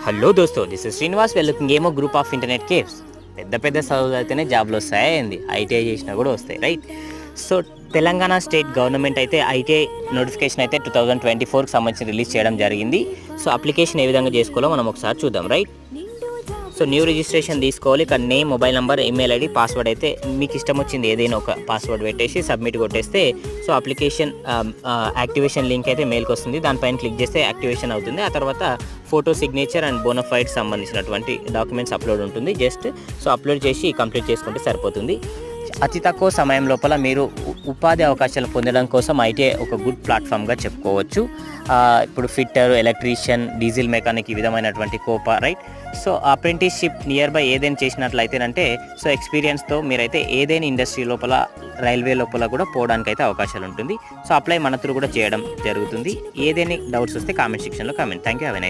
Hello దోస్తో, this is Srinivas. వెల్లుకింగ్ ఏమో గ్రూప్ ఆఫ్ ఇంటర్నెట్ కేవ్స్. పెద్ద పెద్ద చదువులు అయితేనే జాబ్లు వస్తాయి ఏంది, ఐటీఐ చేసినా కూడా వస్తాయి, right? So Telangana state government అయితే ఐటీఐ నోటిఫికేషన్ అయితే 2024కి సంబంధించి రిలీజ్ చేయడం జరిగింది. సో అప్లికేషన్ ఏ విధంగా చేసుకోవాలో మనం ఒకసారి చూద్దాం, రైట్? సో న్యూ రిజిస్ట్రేషన్ తీసుకోవాలి. ఇక్కడ name, mobile number, email ID, password అయితే మీకు ఇష్టం వచ్చింది ఏదైనా ఒక పాస్వర్డ్ పెట్టేసి సబ్మిట్ కొట్టేస్తే సో అప్లికేషన్ యాక్టివేషన్ లింక్ అయితే మెయిల్కి వస్తుంది. దానిపైన క్లిక్ చేస్తే యాక్టివేషన్ అవుతుంది. ఆ తర్వాత ఫోటో, సిగ్నేచర్ అండ్ బోనఫైడ్ సంబంధించినటువంటి డాక్యుమెంట్స్ అప్లోడ్ ఉంటుంది. జస్ట్ సో అప్లోడ్ చేసి కంప్లీట్ చేసుకుంటే సరిపోతుంది. అతి తక్కువ సమయం లోపల మీరు ఉపాధి అవకాశాలు పొందడం కోసం ఐటీఐ ఒక గుడ్ ప్లాట్ఫామ్గా చెప్పుకోవచ్చు. ఇప్పుడు ఫిట్టర్, ఎలక్ట్రీషియన్, డీజిల్ మెకానిక్, ఈ విధమైనటువంటి Copa, right? So apprenticeship near by ఏదైనా చేసినట్లయితేనంటే సో ఎక్స్పీరియన్స్తో మీరైతే ఏదైనా ఇండస్ట్రీ లోపల, రైల్వే లోపల కూడా పోవడానికి అయితే అవకాశాలు ఉంటుంది. సో అప్లై మన త్రూ కూడా చేయడం జరుగుతుంది. ఏదైనా డౌట్స్ వస్తే కామెంట్ సెక్షన్లో comment. Thank you. Have a nice day.